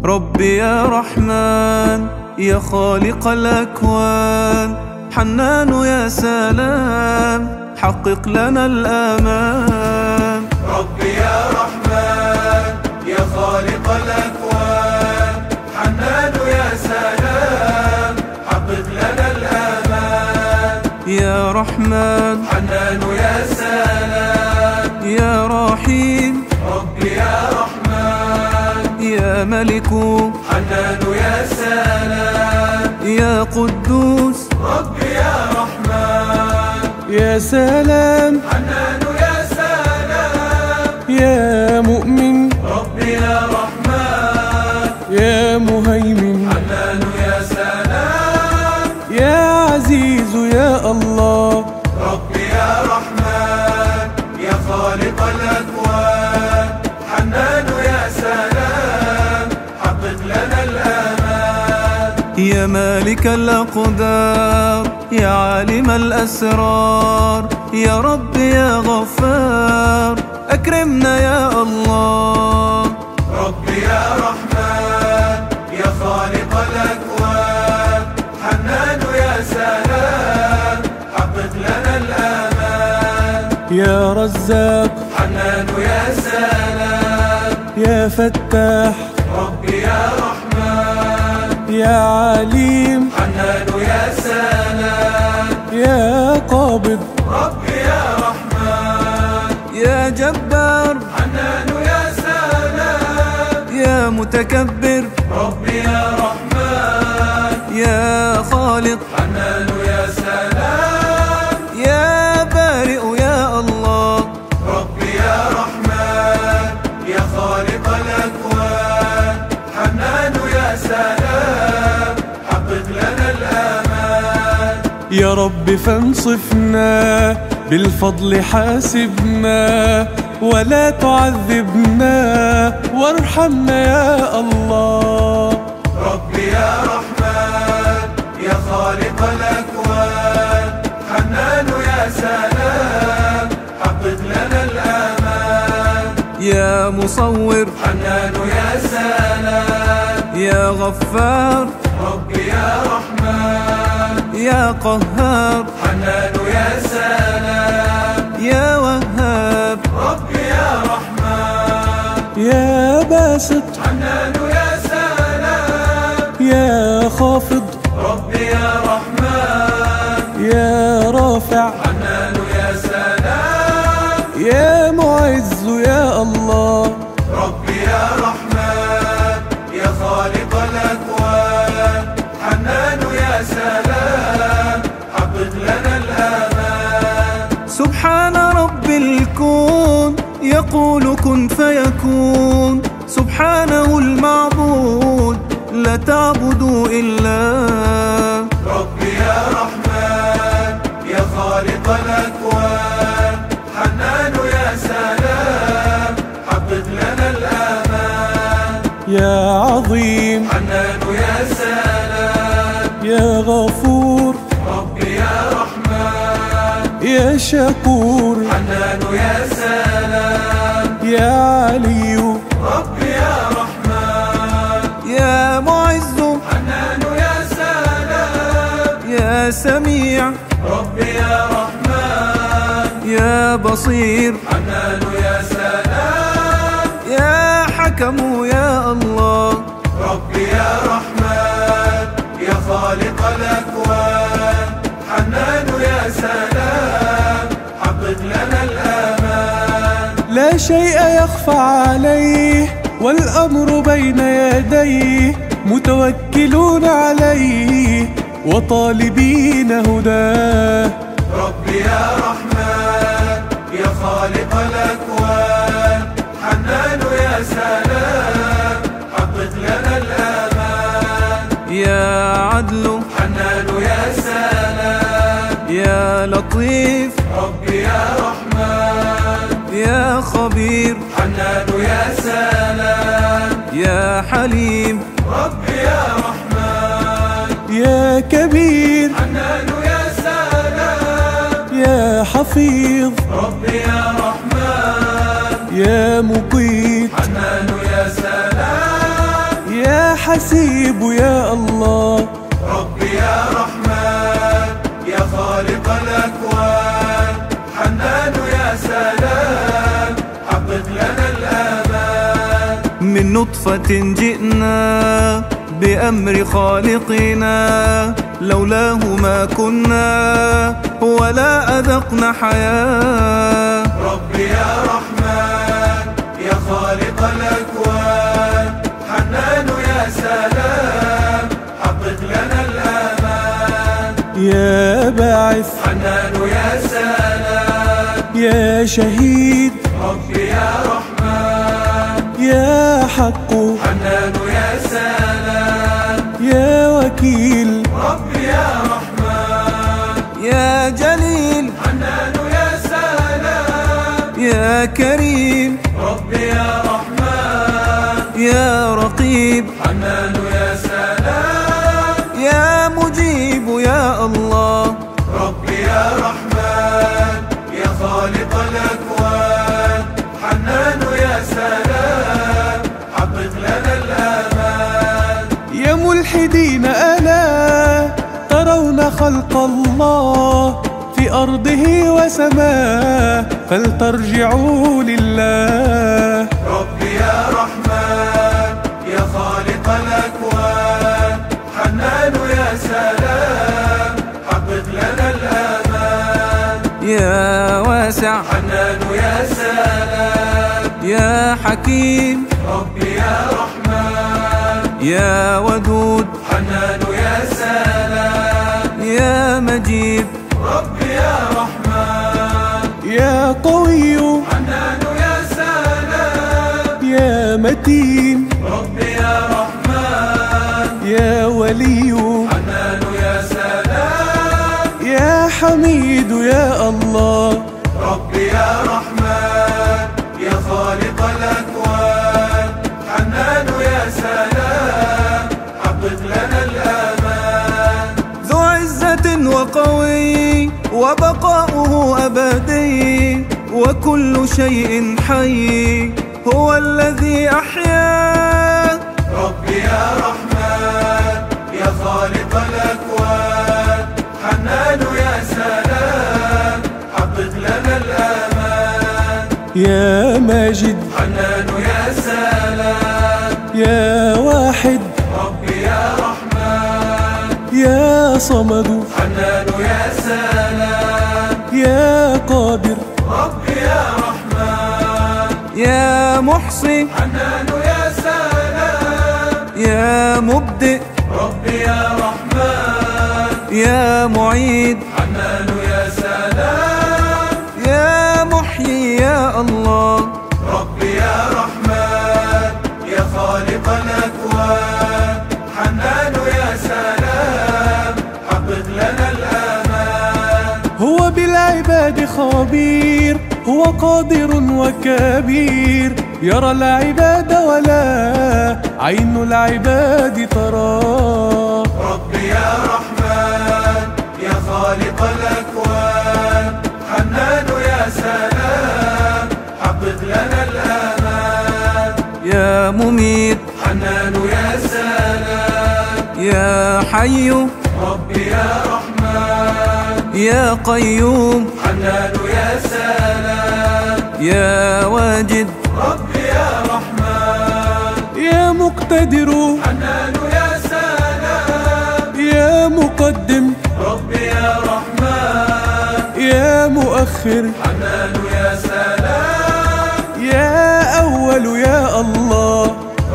ربي يا رحمن يا خالق الأكوان، حنان يا سلام حقق لنا الآمان. ربي يا رحمن يا خالق الأكوان، حنان يا سلام حقق لنا الآمان. يا رحمن حنان يا سلام يا رحيم، ربي يا رحمن يا ملك حنان يا سلام يا قدوس، ربي يا رحمن يا سلام حنان يا سلام يا مؤمن، ربي يا رحمن يا مهيمن، حنان يا سلام يا عزيز يا الله. ربي يا رحمن يا خالق الأكوان، حنان يا سلام حقق لنا الآمان. يا مالك الأقدار يا عالم الأسرار، يا رب يا غفار أكرمنا يا الله. ربي يا رحمن يا خالق الأكوان، حنان يا سلام حقق لنا الآمان. يا رزاق حنان يا سلام يا فتاح، ربي يا رحمن يا عليم حنان يا سلام يا قابض، ربي يا رحمن يا جبار حنان يا سلام يا متكبر، ربي يا رحمن يا خالق حنان يا سلام يا بارئ يا الله. ربي يا رحمن يا خالق الأكوان، حنان يا سلام حقق لنا الآمان. يا رب فانصفنا بالفضل حاسبنا، ولا تعذبنا وارحمنا يا الله. ربي يا رحمن يا خالق الأكوان، حنان يا سلام حقق لنا الآمان. يا مصور حنان يا سلام يا غفار، ربي يا رحمن يا قهار حنان يا سلام يا وهاب، ربي يا رحمن يا باسط حنان يا سلام يا خافض، ربي يا رحمن يا رافع حنان يا سلام يا معز يا الله. ربي يا رحمن يا خالق الأكوان، حنان يا سلام حقق لنا الآمان. سبحان رب الكون يقول كن فيكون، سبحانه المعبود لا تعبدوا إلا. ربي يا رحمن يا خالق الأكوان، حنان يا سلام حقق لنا الآمان. يا عظيم حنان يا سلام يا غفور ربي يا رحمن يا شكور، حنان يا سلام يا علي ربي يا رحمن يا معز، حنان يا سلام يا سميع ربي يا رحمن يا بصير، حنان يا سلام يا حكم يا الله. ربي يا رحمن يا خالق الأكوان، حنان يا سلام حقق لنا الآمان. لا شيء يخفى عليه والأمر بين يديه، متوكلون عليه وطالبين هداه. ربي يا رحمن يا خالق الأكوان، حنان يا سلام حقق لنا الآمان. يا عدل حنان يا سلام يا لطيف ربي يا رحمن يا خبير، حنان يا سلام يا حليم ربي يا رحمن يا كبير، حنان يا سلام يا حفيظ ربي يا رحمن يا مقيت، حنان يا سلام يا حسيب يا الله. ربي يا رحمن يا خالق الأكوان، حنان يا سلام حقق لنا الآمان. من نطفة جئنا بأمر خالقنا، لولاه ما كنا ولا أذقنا حياة. ربي يا رحمن يا خالق الأكوان، حنان يا سلام حقق لنا الآمان. يا باعث حنان يا سلام يا شهيد، ربي يا رحمن يا حق حنان يا سلام يا وكيل، ربي يا رحمن يا جليل حنان يا سلام يا كريم، ربي يا رحمن يا رقيب حنان يا سلام يا مجيب يا الله. ربي يا رحمن يا خالق الأكوان، حنان يا سلام حقق لنا الآمان. يا ملحدين ألا ترون خلق الله في أرضه وسماه، فلترجعوا لله. ربي يا رحمن يا خالق الأكوان، حنان يا سلام حقق لنا الآمان. يا واسع حنان يا سلام يا حكيم، ربي يا رحمن يا ودود حنان يا سلام يا مجيد، ربي يا رحمن يا قوي حنان يا سلام يا متين، ربي يا رحمن يا ولي حنان يا سلام يا حميد يا الله. ربي يا رحمن يا خالق الأكوان، حنان يا سلام حقق لنا الآمان. ذو عزة وقوي وبقاؤه أبدي، وكل شيء حي هو الذي أحياه. ربي يا رحمن يا خالق الأكوان، حنان يا سلام حقق لنا الآمان. يا ماجد حنان يا سلام يا واحد ربي يا رحمن يا صمد حنان يا سلام يا قادر ربي يا رحمن يا محصي حنان يا سلام يا مبدئ ربي يا رحمن يا معيد حنان يا سلام يا محيي يا الله. ربي يا رحمن يا خالق الأكوان، حنان يا سلام حقق لنا الآمان. هو بالعباد خبير، هو قادر وكبير، يرى العباد ولا عين العباد تراه. ربي يا رحمن يا خالق الأكوان، حنان يا سلام حقق لنا الآمان. يا مميت حنان يا سلام يا حي ربي يا رحمن يا قيوم حنان يا سلام يا واجد ربي يا رحمن يا مقتدر حنان يا سلام يا مقدم ربي يا رحمن يا مؤخر حنان يا سلام يا أول يا الله.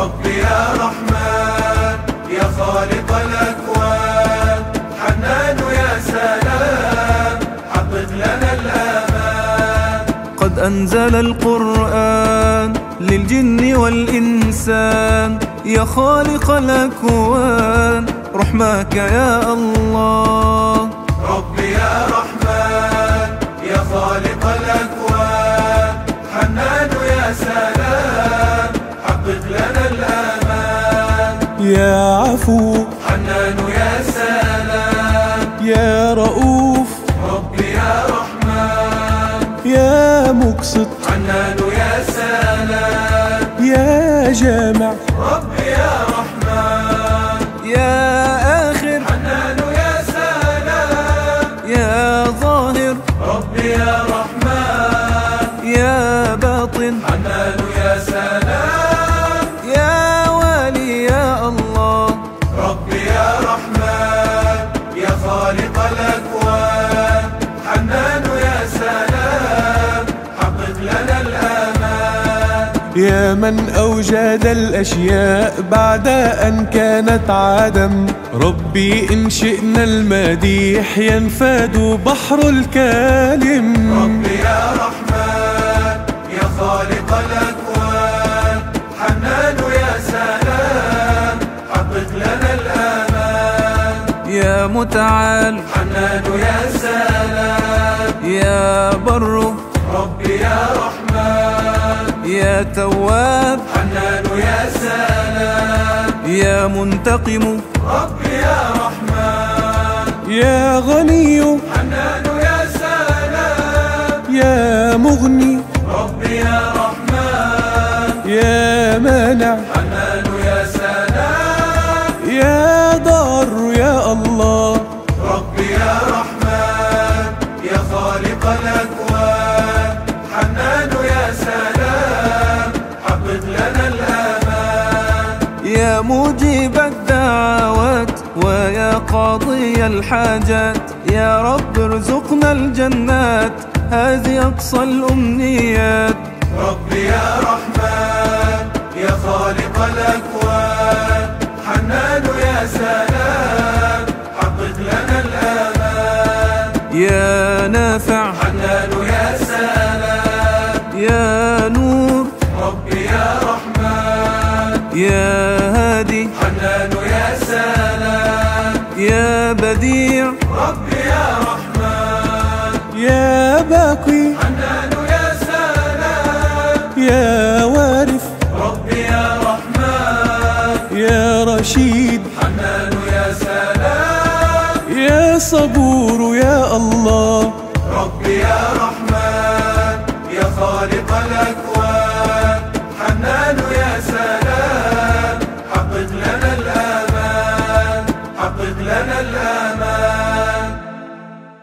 ربي يا رحمن يا خالق الأكوان، حنان يا سلام حقق لنا الآمان. قد أنزل القرآن للجن والإنسان، يا خالق الأكوان رحمك يا الله. ربي يا رحمن يا خالق الأكوان، حنان يا سلام حقق لنا الآمان. يا عفو حنان يا سلام يا رؤوف ربي يا رحمن يا مقسط حنان يا سلام يا جامع ربي يا رحمن يا من أوجد الأشياء بعد أن كانت عدم. ربي إن شئنا المديح ينفاد بحر الكالم. ربي يا رحمن يا خالق الأكوان، حنان يا سلام حقق لنا الآمان. يا متعال حنان يا سلام يا بر ربي يا رحمن. يا تواب حنان يا سلام يا منتقم ربي يا رحمن. يا غني حنان يا سلام يا مغني ربي يا رحمن. يا مانع حنان يا سلام يا ضار يا الله. ربي يا رحمن يا خالق الأكوان، حنان يا سلام حقق لنا الآمان. يا مجيب الدعوات ويا قاضي الحاجات، يا رب ارزقنا الجنات هذه أقصى الأمنيات. ربي يا رحمن يا خالق الأكوان، حنان يا سلام حقق لنا الآمان. يا نافع حنان يا سلام يا نور ربي يا رحمن. يا هادي حنان يا سلام يا بديع ربي يا رحمن. يا باقي حنان يا سلام يا وارث ربي يا رحمن. يا رشيد حنان يا سلام يا صبور يا الله.